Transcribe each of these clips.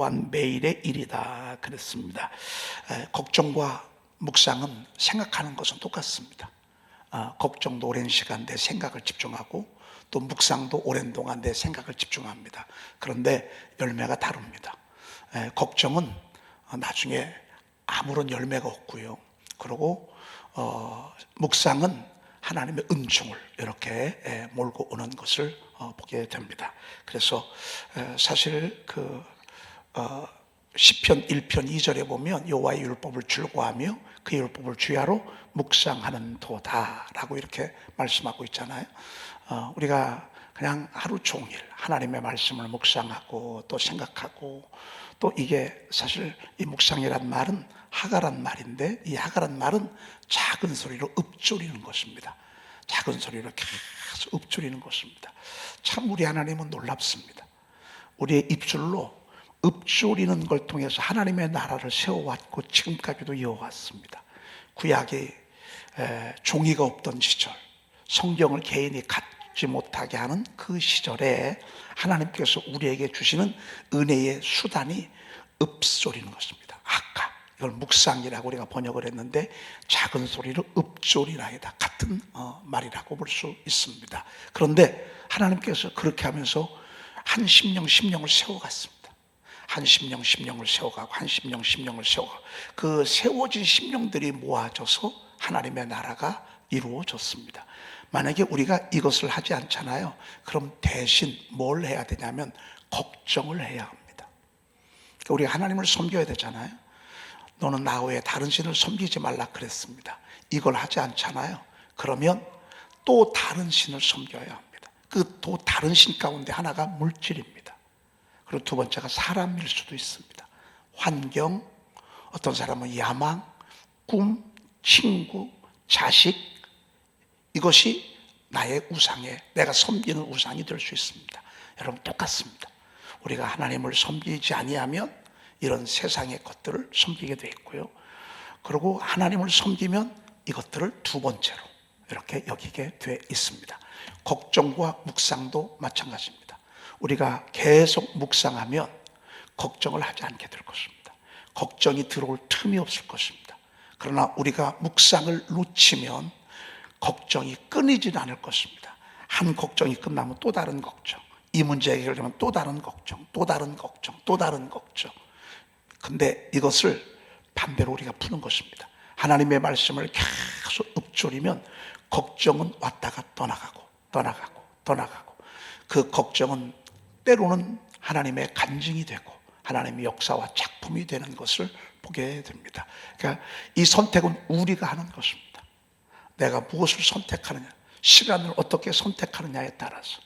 또한 매일의 일이다 그랬습니다. 걱정과 묵상은 생각하는 것은 똑같습니다. 걱정도 오랜 시간 내 생각을 집중하고 또 묵상도 오랜 동안 내 생각을 집중합니다. 그런데 열매가 다릅니다. 걱정은 나중에 아무런 열매가 없고요. 그리고 묵상은 하나님의 은총을 이렇게 몰고 오는 것을 보게 됩니다. 그래서 사실 시편 1편 2절에 보면 여호와의 율법을 즐거워하며 그 율법을 주야로 묵상하는 도다라고 이렇게 말씀하고 있잖아요. 우리가 그냥 하루 종일 하나님의 말씀을 묵상하고 또 생각하고 또 이게 사실 이 묵상이란 말은 하가란 말인데 이 하가란 말은 작은 소리로 읊조리는 것입니다. 작은 소리로 계속 읊조리는 것입니다. 참 우리 하나님은 놀랍습니다. 우리의 입술로 읊조리는 걸 통해서 하나님의 나라를 세워왔고 지금까지도 이어왔습니다. 구약에 종이가 없던 시절, 성경을 개인이 갖지 못하게 하는 그 시절에 하나님께서 우리에게 주시는 은혜의 수단이 읊조리는 것입니다. 아까 이걸 묵상이라고 우리가 번역을 했는데 작은 소리로 읊조리라이다 같은 말이라고 볼 수 있습니다. 그런데 하나님께서 그렇게 하면서 한 심령을 세워갔습니다. 한 심령을 세워가고 한 심령을 세워가고 그 세워진 심령들이 모아져서 하나님의 나라가 이루어졌습니다. 만약에 우리가 이것을 하지 않잖아요. 그럼 대신 뭘 해야 되냐면 걱정을 해야 합니다. 그러니까 우리가 하나님을 섬겨야 되잖아요. 너는 나 외에 다른 신을 섬기지 말라 그랬습니다. 이걸 하지 않잖아요. 그러면 또 다른 신을 섬겨야 합니다. 그 또 다른 신 가운데 하나가 물질입니다. 그리고 두 번째가 사람일 수도 있습니다. 환경, 어떤 사람은 야망, 꿈, 친구, 자식, 이것이 나의 우상에 내가 섬기는 우상이 될 수 있습니다. 여러분 똑같습니다. 우리가 하나님을 섬기지 아니하면 이런 세상의 것들을 섬기게 돼 있고요. 그리고 하나님을 섬기면 이것들을 두 번째로 이렇게 여기게 돼 있습니다. 걱정과 묵상도 마찬가지입니다. 우리가 계속 묵상하면 걱정을 하지 않게 될 것입니다. 걱정이 들어올 틈이 없을 것입니다. 그러나 우리가 묵상을 놓치면 걱정이 끊이질 않을 것입니다. 한 걱정이 끝나면 또 다른 걱정, 이 문제 해결되면 또 다른 걱정, 또 다른 걱정, 또 다른 걱정. 근데 이것을 반대로 우리가 푸는 것입니다. 하나님의 말씀을 계속 읊조리면 걱정은 왔다가 떠나가고 그 걱정은 때로는 하나님의 간증이 되고 하나님의 역사와 작품이 되는 것을 보게 됩니다. 그러니까 이 선택은 우리가 하는 것입니다. 내가 무엇을 선택하느냐, 시간을 어떻게 선택하느냐에 따라서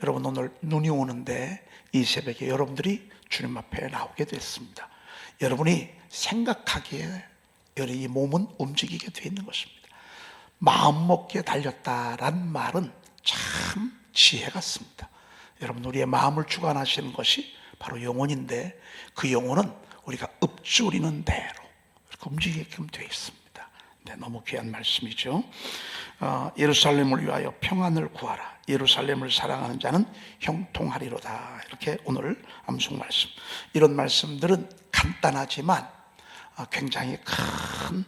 여러분 오늘 눈이 오는데 이 새벽에 여러분들이 주님 앞에 나오게 됐습니다. 여러분이 생각하기에 이 몸은 움직이게 되어 있는 것입니다. 마음 먹기에 달렸다라는 말은 참 지혜 같습니다. 여러분 우리의 마음을 주관하시는 것이 바로 영혼인데 그 영혼은 우리가 읊조리는 대로 이렇게 움직이게끔 되어 있습니다. 네, 너무 귀한 말씀이죠. 예루살렘을 위하여 평안을 구하라. 예루살렘을 사랑하는 자는 형통하리로다. 이렇게 오늘 암송 말씀. 이런 말씀들은 간단하지만 굉장히 큰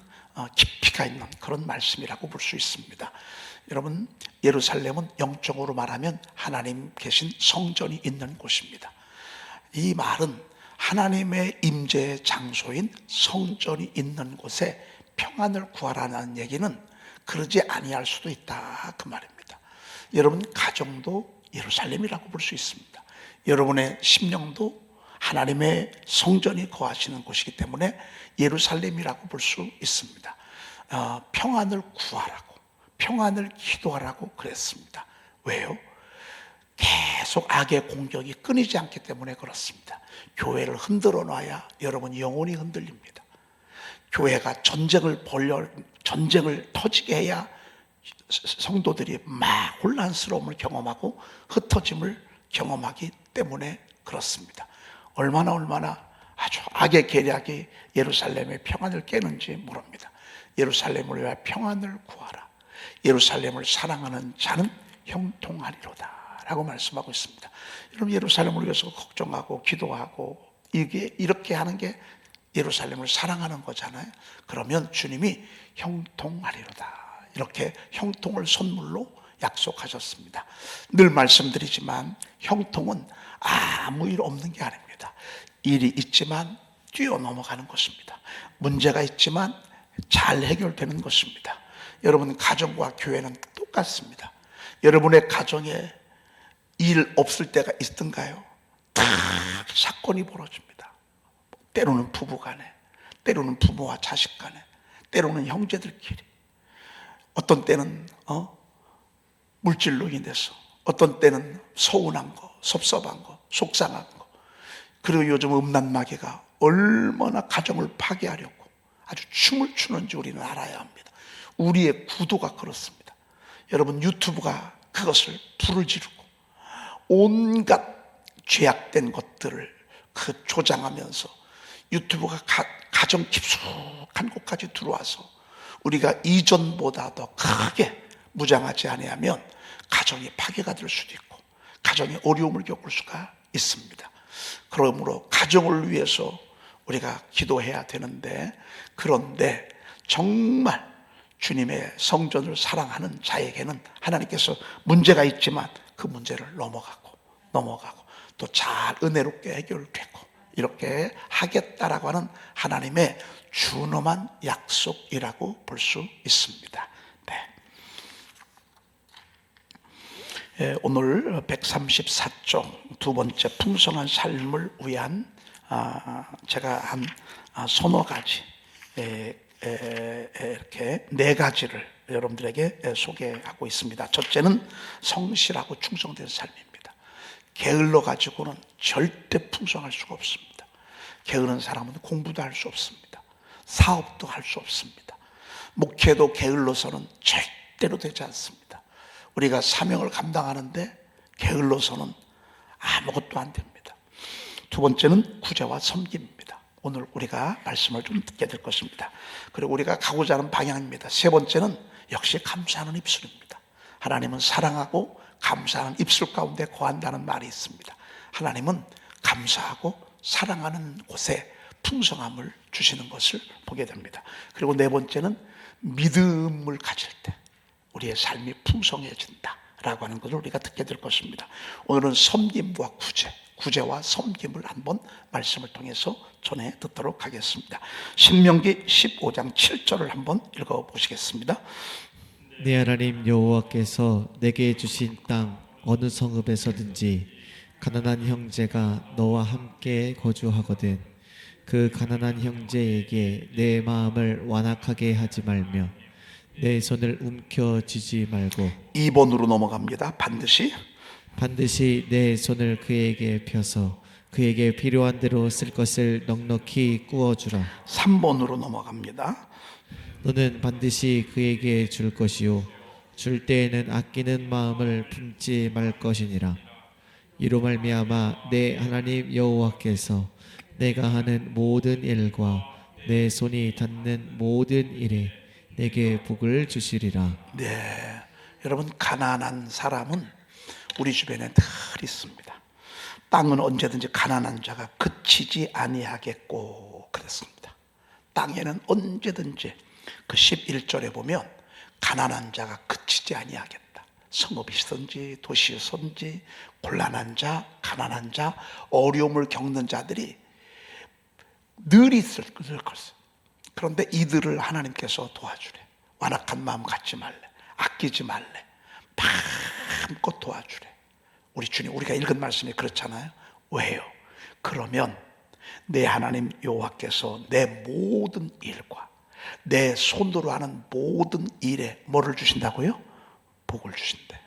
깊이가 있는 그런 말씀이라고 볼 수 있습니다. 여러분 예루살렘은 영적으로 말하면 하나님 계신 성전이 있는 곳입니다. 이 말은 하나님의 임재의 장소인 성전이 있는 곳에 평안을 구하라는 얘기는 그러지 아니할 수도 있다 그 말입니다. 여러분 가정도 예루살렘이라고 볼 수 있습니다. 여러분의 심령도 하나님의 성전이 거하시는 곳이기 때문에 예루살렘이라고 볼 수 있습니다. 평안을 구하라고, 평안을 기도하라고 그랬습니다. 왜요? 계속 악의 공격이 끊이지 않기 때문에 그렇습니다. 교회를 흔들어 놔야 여러분 영혼이 흔들립니다. 교회가 전쟁을 터지게 해야 성도들이 막 혼란스러움을 경험하고 흩어짐을 경험하기 때문에 그렇습니다. 얼마나 아주 악의 계략이 예루살렘의 평안을 깨는지 모릅니다. 예루살렘을 위하여 평안을 구하라. 예루살렘을 사랑하는 자는 형통하리로다 라고 말씀하고 있습니다. 여러분 예루살렘을 위해서 걱정하고 기도하고 이게 이렇게 하는 게 예루살렘을 사랑하는 거잖아요. 그러면 주님이 형통하리로다. 이렇게 형통을 선물로 약속하셨습니다. 늘 말씀드리지만 형통은 아무 일 없는 게 아닙니다. 일이 있지만 뛰어넘어가는 것입니다. 문제가 있지만 잘 해결되는 것입니다. 여러분 가정과 교회는 똑같습니다. 여러분의 가정에 일 없을 때가 있던가요? 다 사건이 벌어집니다. 때로는 부부간에, 때로는 부모와 자식간에, 때로는 형제들끼리, 어떤 때는 물질로 인해서, 어떤 때는 서운한 거, 섭섭한 거, 속상한 거. 그리고 요즘 음란마귀가 얼마나 가정을 파괴하려고 아주 춤을 추는지 우리는 알아야 합니다. 우리의 구도가 그렇습니다. 여러분 유튜브가 그것을 불을 지르고 온갖 죄악된 것들을 조장하면서 유튜브가 가정 깊숙한 곳까지 들어와서 우리가 이전보다 더 크게 무장하지 아니하면 가정이 파괴가 될 수도 있고 가정에 어려움을 겪을 수가 있습니다. 그러므로 가정을 위해서 우리가 기도해야 되는데, 그런데 정말 주님의 성전을 사랑하는 자에게는 하나님께서 문제가 있지만 그 문제를 넘어가고 또 잘 은혜롭게 해결되고 이렇게 하겠다라고 하는 하나님의 준엄한 약속이라고 볼 수 있습니다. 네. 오늘 134쪽 두 번째 풍성한 삶을 위한 제가 한 서너 가지 이렇게 네 가지를 여러분들에게 소개하고 있습니다. 첫째는 성실하고 충성된 삶입니다. 게을러 가지고는 절대 풍성할 수가 없습니다. 게으른 사람은 공부도 할 수 없습니다. 사업도 할 수 없습니다. 목회도 게을러서는 절대로 되지 않습니다. 우리가 사명을 감당하는데 게을러서는 아무것도 안 됩니다. 두 번째는 구제와 섬김입니다. 오늘 우리가 말씀을 좀 듣게 될 것입니다. 그리고 우리가 가고자 하는 방향입니다. 세 번째는 역시 감사하는 입술입니다. 하나님은 사랑하고 감사하는 입술 가운데 거한다는 말이 있습니다. 하나님은 감사하고 사랑하는 곳에 풍성함을 주시는 것을 보게 됩니다. 그리고 네 번째는 믿음을 가질 때 우리의 삶이 풍성해진다라고 하는 것을 우리가 듣게 될 것입니다. 오늘은 섬김과 구제와 섬김을 한번 말씀을 통해서 전해 듣도록 하겠습니다. 신명기 15장 7절을 한번 읽어보시겠습니다. 네 하나님 여호와께서 내게 주신 땅 어느 성읍에서든지 가난한 형제가 너와 함께 거주하거든 그 가난한 형제에게 내 마음을 완악하게 하지 말며 내 손을 움켜쥐지 말고 2번으로 넘어갑니다. 반드시 내 손을 그에게 펴서 그에게 필요한 대로 쓸 것을 넉넉히 꾸어주라. 3번으로 넘어갑니다. 너는 반드시 그에게 줄 것이요 줄 때에는 아끼는 마음을 품지 말 것이니라. 이로 말미암아 내 하나님 여호와께서 내가 하는 모든 일과 내 손이 닿는 모든 일에 내게 복을 주시리라. 네, 여러분 가난한 사람은 우리 주변에 늘 있습니다. 땅은 언제든지 가난한 자가 그치지 아니하겠고 그랬습니다. 땅에는 언제든지 그 11절에 보면 가난한 자가 그치지 아니하겠다. 성읍이든지 도시이든지 곤란한 자, 가난한 자, 어려움을 겪는 자들이 늘 있을 것을. 그런데 이들을 하나님께서 도와주래. 완악한 마음 갖지 말래. 아끼지 말래. 마음껏 도와주래. 우리 주님, 우리가 읽은 말씀이 그렇잖아요. 왜요? 그러면 내 하나님 여호와께서 내 모든 일과 내 손으로 하는 모든 일에 뭐를 주신다고요? 복을 주신대.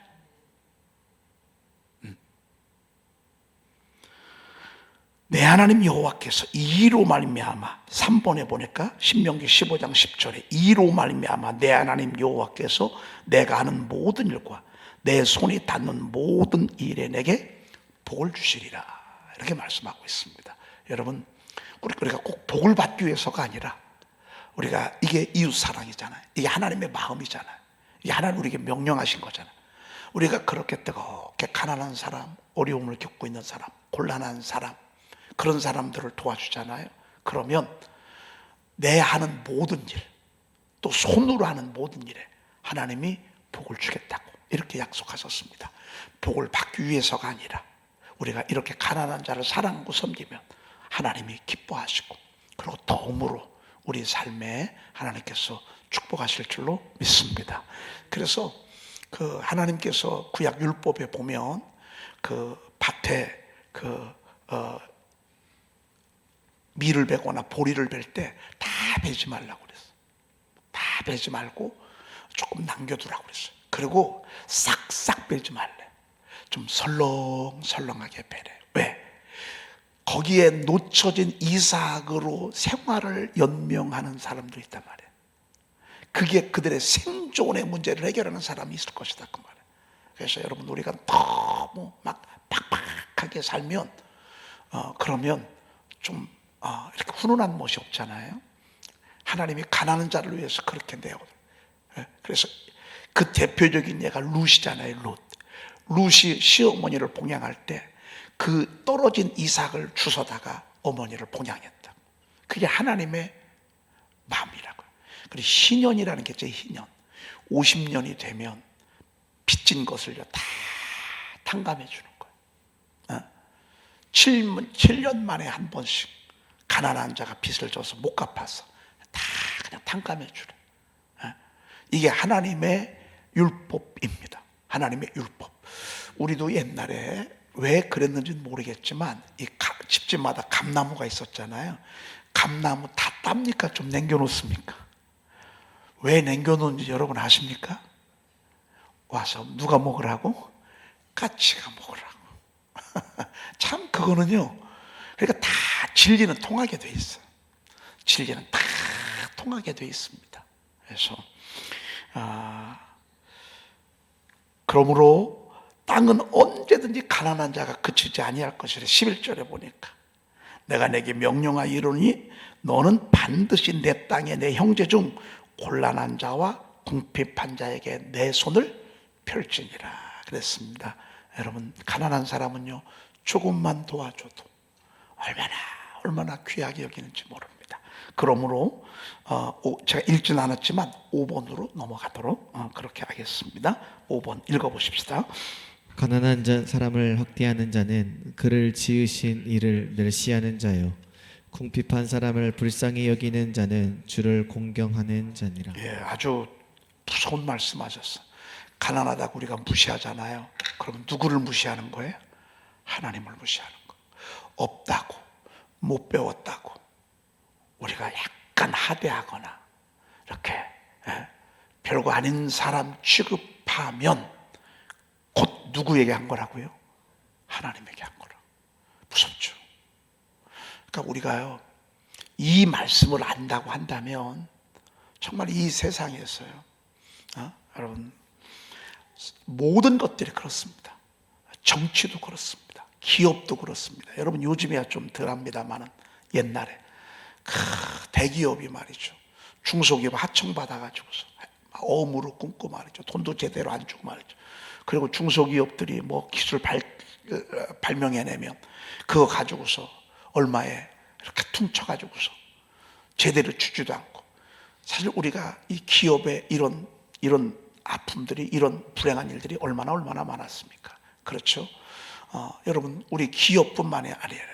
내 하나님 여호와께서 이로 말미암아 3번에 보니까 신명기 15장 10절에 이로 말미암아 내 하나님 여호와께서 내가 하는 모든 일과 내 손이 닿는 모든 일에 내게 복을 주시리라 이렇게 말씀하고 있습니다. 여러분 우리가 꼭 복을 받기 위해서가 아니라 우리가 이게 이웃사랑이잖아요. 이게 하나님의 마음이잖아요. 이게 하나님 우리에게 명령하신 거잖아요. 우리가 그렇게 뜨겁게 가난한 사람, 어려움을 겪고 있는 사람, 곤란한 사람 그런 사람들을 도와주잖아요. 그러면 내 하는 모든 일, 또 손으로 하는 모든 일에 하나님이 복을 주겠다고 이렇게 약속하셨습니다. 복을 받기 위해서가 아니라 우리가 이렇게 가난한 자를 사랑하고 섬기면 하나님이 기뻐하시고, 그리고 덤으로 우리 삶에 하나님께서 축복하실 줄로 믿습니다. 그래서 그 하나님께서 구약 율법에 보면 그 밭에 밀을 베거나 보리를 벨 때 다 베지 말라고 그랬어요. 다 베지 말고 조금 남겨두라고 그랬어요. 그리고 싹싹 베지 말래. 좀 설렁설렁하게 베래. 왜? 거기에 놓쳐진 이삭으로 생활을 연명하는 사람도 있단 말이에요. 그게 그들의 생존의 문제를 해결하는 사람이 있을 것이다 그 말이에요. 그래서 여러분, 우리가 너무 막 팍팍하게 살면 그러면 좀 이렇게 훈훈한 멋이 없잖아요. 하나님이 가난한 자를 위해서 그렇게 내거든요. 그래서 그 대표적인 예가 룻이잖아요. 룻이 시어머니를 봉양할 때 그 떨어진 이삭을 주워다가 어머니를 봉양했다. 그게 하나님의 마음이라고요. 그리고 희년이라는 게 제 희년. 50년이 되면 빚진 것을요 다 탕감해 주는 거예요. 7년 만에 한 번씩 가난한 자가 빚을 져서 못 갚아서 다 그냥 탕감해 주래. 이게 하나님의 율법입니다. 하나님의 율법. 우리도 옛날에 왜 그랬는지는 모르겠지만 이 집집마다 감나무가 있었잖아요. 감나무 다 땁니까? 좀 남겨놓습니까? 왜 남겨놓는지 여러분 아십니까? 와서 누가 먹으라고? 까치가 먹으라고. 참 그거는요, 그러니까 다 진리는 통하게 돼 있어요. 진리는 다 통하게 돼 있습니다. 그래서 그러므로 땅은 언제든지 가난한 자가 그치지 아니할 것이라. 11절에 보니까 내가 내게 명령하여 이르니 너는 반드시 내 땅에 내 형제 중 곤란한 자와 궁핍한 자에게 내 손을 펼치니라 그랬습니다. 여러분, 가난한 사람은요 조금만 도와줘도 얼마나 귀하게 여기는지 모릅니다. 그러므로 제가 읽진 않았지만 5번으로 넘어가도록 그렇게 하겠습니다. 5번 읽어보십시다. 가난한 사람을 학대하는 자는 그를 지으신 이를 멸시하는 자요, 궁핍한 사람을 불쌍히 여기는 자는 주를 공경하는 자니라. 예, 아주 무서운 말씀하셨어요. 가난하다고 우리가 무시하잖아요. 그럼 누구를 무시하는 거예요? 하나님을 무시하는 거예요. 없다고, 못 배웠다고 우리가 약간 하대하거나 이렇게 별거 아닌 사람 취급하면 곧 누구에게 한 거라고요? 하나님에게 한 거라고. 무섭죠. 그러니까 우리가요 이 말씀을 안다고 한다면 정말 이 세상에서요 여러분, 모든 것들이 그렇습니다. 정치도 그렇습니다. 기업도 그렇습니다. 여러분, 요즘에야 좀 덜합니다만은 옛날에 대기업이 말이죠, 중소기업 하청받아가지고서 어음으로 끊고 말이죠, 돈도 제대로 안 주고 말이죠. 그리고 중소기업들이 뭐 기술 발명해내면 그거 가지고서 얼마에 이렇게 퉁쳐가지고서 제대로 주지도 않고. 사실 우리가 이 기업의 이런 아픔들이, 이런 불행한 일들이 얼마나 많았습니까? 그렇죠? 여러분, 우리 기업뿐만이 아니라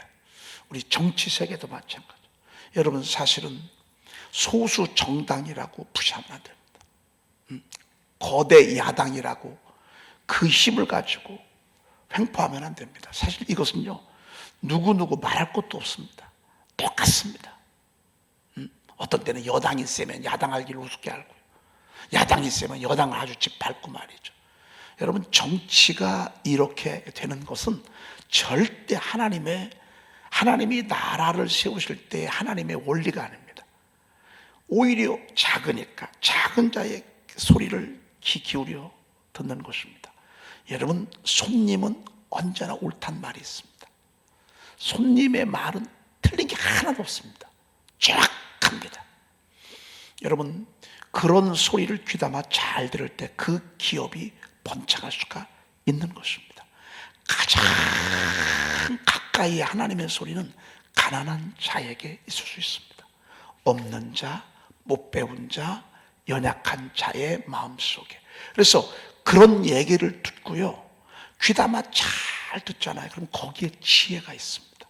우리 정치 세계도 마찬가지. 여러분, 사실은 소수 정당이라고 무시하면 안 됩니다. 거대 야당이라고 그 힘을 가지고 횡포하면 안 됩니다. 사실 이것은요 누구 말할 것도 없습니다. 똑같습니다. 어떤 때는 여당이 세면 야당할 길을 우습게 알고, 야당이 세면 여당을 아주 짓밟고 말이죠. 여러분, 정치가 이렇게 되는 것은 절대 하나님이 나라를 세우실 때 하나님의 원리가 아닙니다. 오히려 작으니까 작은 자의 소리를 귀 기울여 듣는 것입니다. 여러분, 손님은 언제나 옳단 말이 있습니다. 손님의 말은 틀린 게 하나도 없습니다. 정확합니다. 여러분, 그런 소리를 귀담아 잘 들을 때 그 기업이 번창할 수가 있는 것입니다. 가장 가까이 하나님의 소리는 가난한 자에게 있을 수 있습니다. 없는 자, 못 배운 자, 연약한 자의 마음속에. 그래서 그런 얘기를 듣고요, 귀담아 잘 듣잖아요. 그럼 거기에 지혜가 있습니다.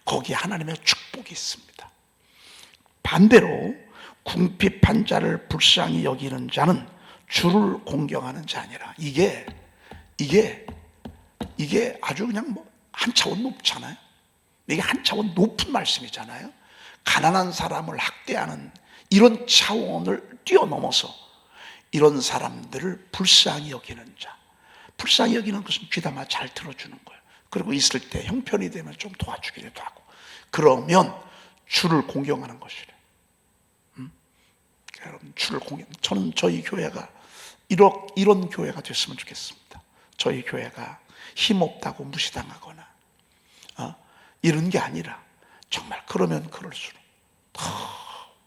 거기에 하나님의 축복이 있습니다. 반대로 궁핍한 자를 불쌍히 여기는 자는 주를 공경하는 자니라. 이게 아주 그냥 뭐 한 차원 높잖아요. 이게 한 차원 높은 말씀이잖아요. 가난한 사람을 학대하는 이런 차원을 뛰어넘어서 이런 사람들을 불쌍히 여기는 자. 불쌍히 여기는 것은 귀담아 잘 들어주는 거예요. 그리고 있을 때 형편이 되면 좀 도와주기도 하고. 그러면 주를 공경하는 것이래. 여러분, 주를 공경. 저는 저희 교회가 이런 교회가 됐으면 좋겠습니다. 저희 교회가 힘없다고 무시당하거나 이런 게 아니라 정말 그러면 그럴수록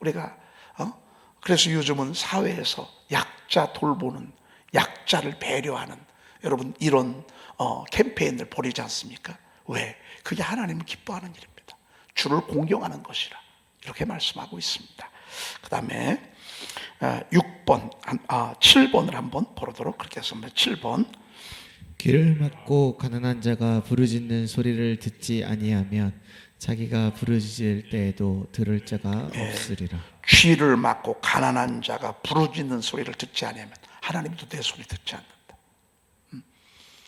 우리가 그래서 요즘은 사회에서 약자 돌보는, 약자를 배려하는 여러분 이런 캠페인을 벌이지 않습니까? 왜? 그게 하나님을 기뻐하는 일입니다. 주를 공경하는 것이라 이렇게 말씀하고 있습니다. 그 다음에 7번을 한번 보도록 그렇게 했습니다. 7번. 귀를 막고 가난한 자가 부르짖는 소리를 듣지 아니하면 자기가 부르짖을 때에도 들을 자가 없으리라. 귀를 막고 가난한 자가 부르짖는 소리를 듣지 않으면 하나님도 내 소리 듣지 않는다.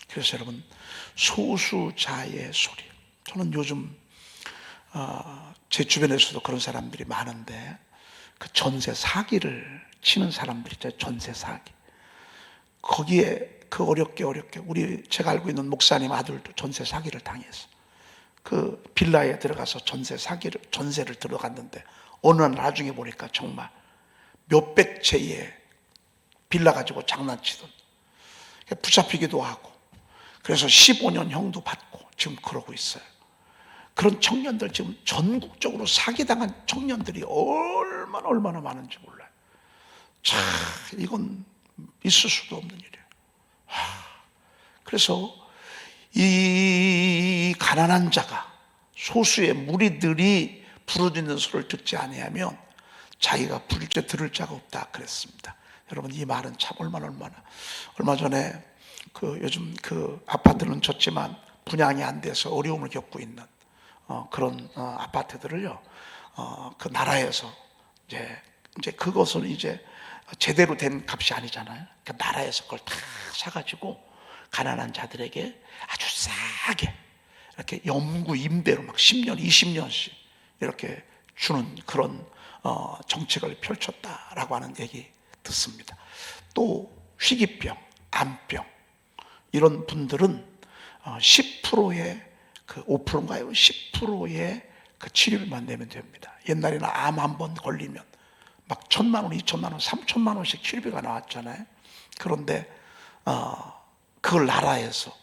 그래서 여러분, 소수자의 소리. 저는 요즘 제 주변에서도 그런 사람들이 많은데, 그 전세 사기를 치는 사람들 있잖아요. 전세 사기. 거기에 그 어렵게 제가 알고 있는 목사님 아들도 전세 사기를 당해서 그 빌라에 들어가서 전세를 들어갔는데 어느 날 나중에 보니까 정말 몇백 채의 빌라 가지고 장난치던, 붙잡히기도 하고, 그래서 15년 형도 받고 지금 그러고 있어요. 그런 청년들, 지금 전국적으로 사기당한 청년들이 얼마나 많은지 몰라요. 참, 이건 있을 수도 없는 일이에요. 그래서 이 가난한 자가, 소수의 무리들이 부르짖는 소리를 듣지 아니하면 자기가 부를 때 들을 자가 없다 그랬습니다. 여러분, 이 말은 참 얼마 전에 요즘 아파트는 졌지만 분양이 안 돼서 어려움을 겪고 있는 그런 아파트들을요, 그 나라에서 이제 그것은 이제 제대로 된 값이 아니잖아요. 그 나라에서 그걸 다 사가지고 가난한 자들에게 아주 싸게 이렇게 영구 임대로 막 10년, 20년씩 이렇게 주는 그런 정책을 펼쳤다라고 하는 얘기 듣습니다. 또 희귀병, 암병 이런 분들은 10%의 5%인가요? 10%의 그 치료비만 내면 됩니다. 옛날에는 암 한 번 걸리면 막 1,000만 원, 2,000만 원, 3,000만 원씩 치료비가 나왔잖아요. 그런데 그걸 나라에서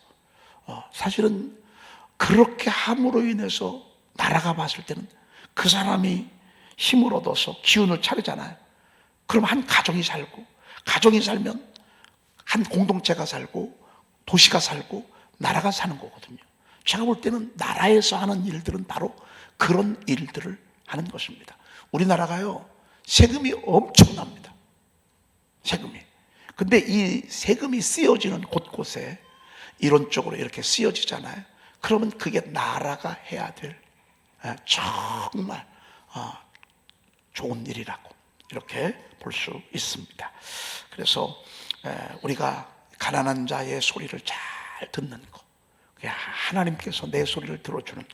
사실은 그렇게 함으로 인해서 나라가 봤을 때는 그 사람이 힘을 얻어서 기운을 차리잖아요. 그럼 한 가정이 살면 한 공동체가 살고 도시가 살고 나라가 사는 거거든요. 제가 볼 때는 나라에서 하는 일들은 바로 그런 일들을 하는 것입니다. 우리나라가요, 세금이 엄청납니다. 세금이. 근데 이 세금이 쓰여지는 곳곳에 이런 쪽으로 이렇게 쓰여지잖아요. 그러면 그게 나라가 해야 될 정말 좋은 일이라고 이렇게 볼 수 있습니다. 그래서 우리가 가난한 자의 소리를 잘 듣는 것, 하나님께서 내 소리를 들어주는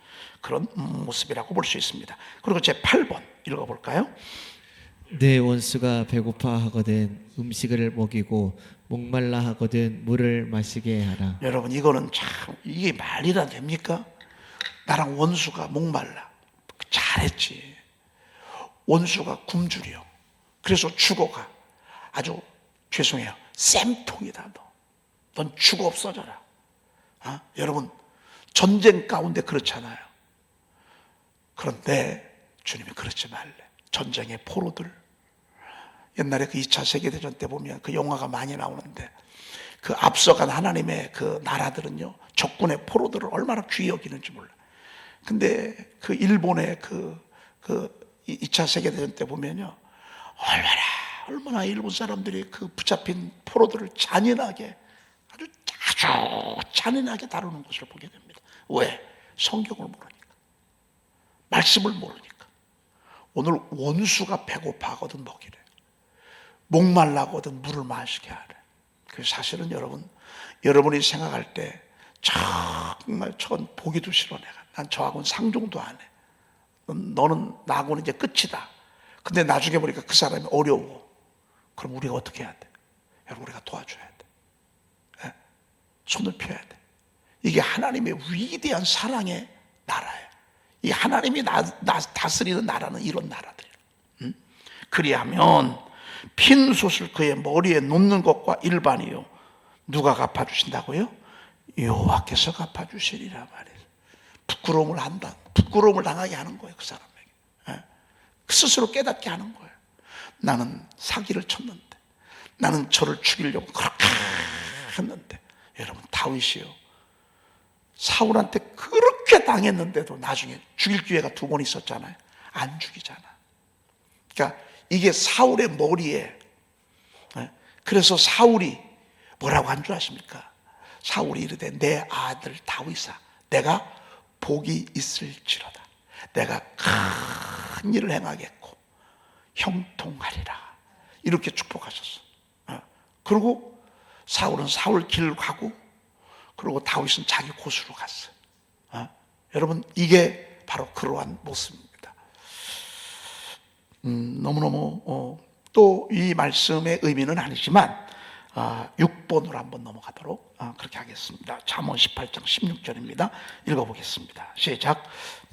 그런 모습이라고 볼 수 있습니다. 그리고 제 8번 읽어볼까요? 내 원수가 배고파 하거든 음식을 먹이고 목말라 하거든 물을 마시게 하라. 여러분, 이거는 참, 이게 말이라 됩니까? 나랑 원수가 목말라. 잘했지. 원수가 굶주려. 그래서 죽어가. 아주 죄송해요. 쌤통이다 너. 넌 죽어 없어져라. 여러분, 전쟁 가운데 그렇잖아요. 그런데 주님이 그렇지 말래. 전쟁의 포로들, 옛날에 그 2차 세계대전 때 보면 그 영화가 많이 나오는데, 그 앞서간 하나님의 그 나라들은요, 적군의 포로들을 얼마나 귀히 여기는지 몰라. 근데 그 일본의 그 2차 세계대전 때 보면요, 얼마나 일본 사람들이 그 붙잡힌 포로들을 잔인하게, 아주 잔인하게 다루는 것을 보게 됩니다. 왜? 성경을 모르니까, 말씀을 모르니까. 오늘 원수가 배고파하거든 먹이래, 목말라거든 물을 마시게 하래. 그 사실은 여러분이 생각할 때 정말 저건 보기도 싫어. 내가 난 저하고는 상종도 안 해. 너는 나하고는 이제 끝이다. 근데 나중에 보니까 그 사람이 어려워. 그럼 우리가 어떻게 해야 돼? 여러분, 우리가 도와줘야 돼. 예? 손을 펴야 돼. 이게 하나님의 위대한 사랑의 나라예요. 이 하나님이 다스리는 나라는 이런 나라들이에요. 그리하면 핀 솥을 그의 머리에 놓는 것과 일반이요, 누가 갚아주신다고요? 여호와께서 갚아주시리라 말이에요. 부끄러움을 당하게 하는 거예요, 그 사람에게. 예? 스스로 깨닫게 하는 거예요. 나는 사기를 쳤는데, 나는 저를 죽이려고 그렇게 했는데. 여러분, 다윗이요, 사울한테 그렇게 당했는데도 나중에 죽일 기회가 2번 있었잖아요. 안 죽이잖아. 그러니까 이게 사울의 머리에. 그래서 사울이 뭐라고 한 줄 아십니까? 사울이 이르되 내 아들 다윗아, 내가 복이 있을지로다. 내가 큰 일을 행하겠고 형통하리라. 이렇게 축복하셨어. 그리고 사울은 사울 길을 가고, 그리고 다윗은 자기 곳으로 갔어요. 여러분, 이게 바로 그러한 모습입니다. 너무너무 또 이 말씀의 의미는 아니지만 6번으로 한번 넘어가도록 그렇게 하겠습니다. 잠언 18장 16절입니다. 읽어보겠습니다. 시작.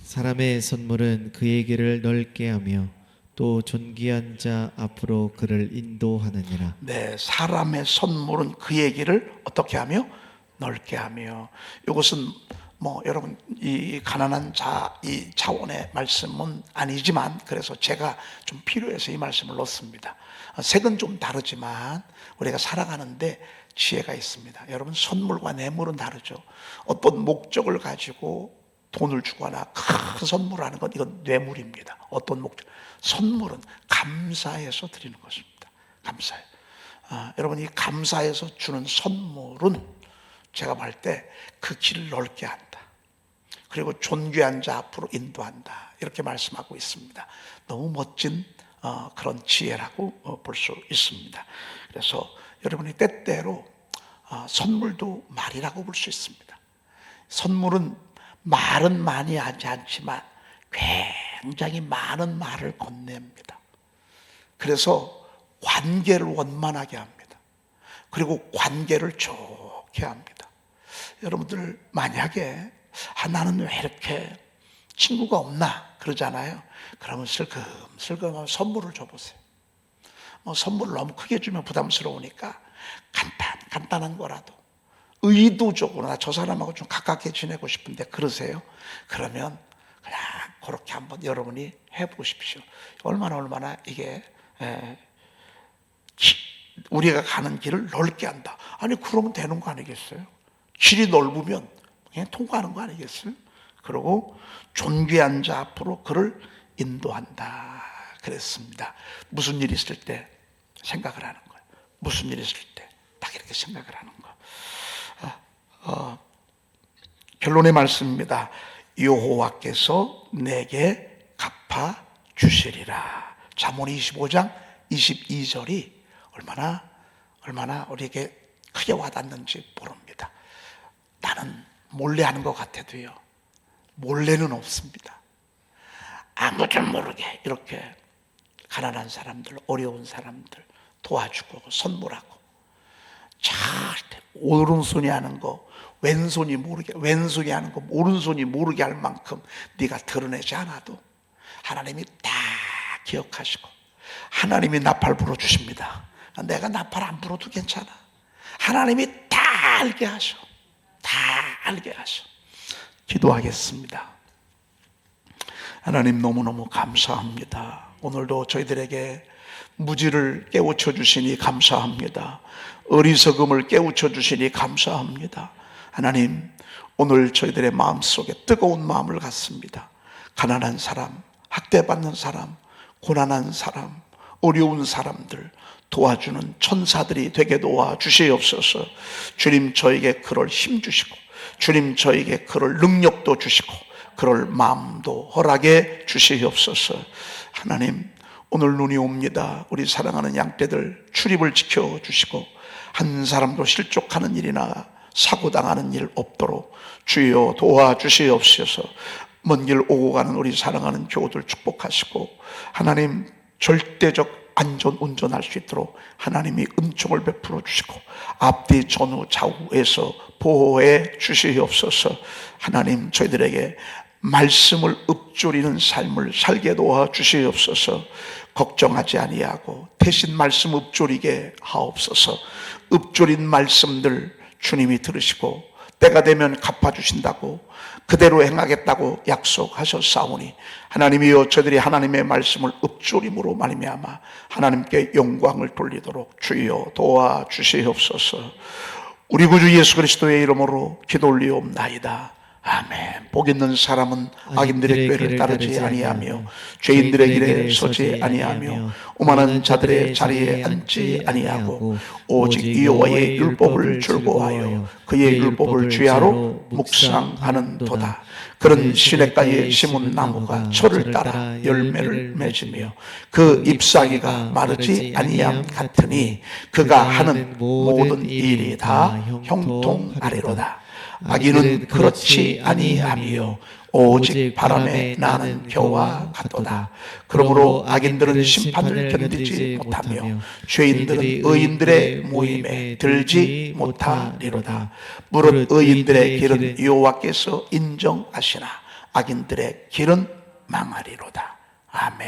사람의 선물은 그의 길을 넓게 하며 또 존귀한 자 앞으로 그를 인도하느니라. 네, 사람의 선물은 그의 길을 어떻게 하며? 넓게 하며. 이것은 여러분, 이 가난한 자 이 차원의 말씀은 아니지만, 그래서 제가 좀 필요해서 이 말씀을 넣습니다. 색은 좀 다르지만 우리가 살아가는데 지혜가 있습니다. 여러분, 선물과 뇌물은 다르죠. 어떤 목적을 가지고 돈을 주거나 큰 선물을 하는 건 이건 뇌물입니다. 어떤 목적? 선물은 감사해서 드리는 것입니다. 감사해. 여러분, 이 감사해서 주는 선물은 제가 말 때 그 길을 넓게 한다. 그리고 존귀한 자 앞으로 인도한다. 이렇게 말씀하고 있습니다. 너무 멋진 그런 지혜라고 볼 수 있습니다. 그래서 여러분이 때때로 선물도 말이라고 볼 수 있습니다. 선물은 말은 많이 하지 않지만 굉장히 많은 말을 건넵니다. 그래서 관계를 원만하게 합니다. 그리고 관계를 좋게 합니다. 여러분들 만약에 나는 왜 이렇게 친구가 없나 그러잖아요. 그러면 슬금슬금 선물을 줘보세요. 선물을 너무 크게 주면 부담스러우니까 간단한 거라도 의도적으로 나 저 사람하고 좀 가깝게 지내고 싶은데 그러세요. 그러면 그냥 그렇게 한번 여러분이 해보십시오. 얼마나 이게 우리가 가는 길을 넓게 한다. 아니, 그러면 되는 거 아니겠어요? 길이 넓으면 그냥 통과하는 거 아니겠어요? 그리고 존귀한 자 앞으로 그를 인도한다 그랬습니다. 무슨 일이 있을 때 생각을 하는 거예요. 무슨 일이 있을 때 딱 이렇게 생각을 하는 거. 결론의 말씀입니다. 여호와께서 내게 갚아 주시리라. 잠언 25장 22절이 얼마나 우리에게 크게 와닿는지 모릅니다. 나는 몰래 하는 것 같아도요, 몰래는 없습니다. 아무도 모르게 이렇게 가난한 사람들, 어려운 사람들 도와주고 선물하고, 절대 오른손이 하는 거 왼손이 모르게, 왼손이 하는 거 오른손이 모르게 할 만큼 네가 드러내지 않아도 하나님이 다 기억하시고, 하나님이 나팔 불어주십니다. 내가 나팔 안 불어도 괜찮아. 하나님이 다 알게 하셔. 다 알게 하셔. 기도하겠습니다. 하나님, 너무너무 감사합니다. 오늘도 저희들에게 무지를 깨우쳐 주시니 감사합니다. 어리석음을 깨우쳐 주시니 감사합니다. 하나님, 오늘 저희들의 마음속에 뜨거운 마음을 갖습니다. 가난한 사람, 학대받는 사람, 고난한 사람, 어려운 사람들 도와주는 천사들이 되게 도와주시옵소서. 주님 저에게 그럴 힘 주시고, 주님 저에게 그럴 능력도 주시고, 그럴 마음도 허락해 주시옵소서. 하나님, 오늘 눈이 옵니다. 우리 사랑하는 양떼들 출입을 지켜주시고 한 사람도 실족하는 일이나 사고당하는 일 없도록 주여 도와주시옵소서. 먼 길 오고 가는 우리 사랑하는 교우들 축복하시고, 하나님 절대적 안전 운전할 수 있도록 하나님이 은총을 베풀어 주시고 앞뒤 전후 좌우에서 보호해 주시옵소서. 하나님 저희들에게 말씀을 읊조리는 삶을 살게 도와 주시옵소서. 걱정하지 아니하고 대신 말씀 읊조리게 하옵소서. 읊조린 말씀들 주님이 들으시고 때가 되면 갚아주신다고 그대로 행하겠다고 약속하셨사오니 하나님이여 저희들이 하나님의 말씀을 읊조림으로 말미암아 하나님께 영광을 돌리도록 주여 도와주시옵소서. 우리 구주 예수 그리스도의 이름으로 기도 올리옵나이다. 아멘. 복 있는 사람은 악인들의 꾀를 따르지 아니하며 죄인들의 길에 서지 아니하며 오만한 자들의 자리에 앉지 아니하고 오직 여호와의 율법을 즐거워하여 그의 율법을 주야로 묵상하는도다. 그런 시냇가에 심은 나무가 철을 따라 열매를 맺으며 그 잎사귀가 마르지 아니함 같으니 그가 하는 모든 일이 다 형통하리로다. 악인은 그렇지 아니하며 오직 바람에 나는 겨와 같도다. 그러므로 악인들은 심판을 견디지 못하며 죄인들은 의인들의 모임에 들지 못하리로다. 무릇 의인들의 길은 여호와께서 인정하시나 악인들의 길은 망하리로다. 아멘.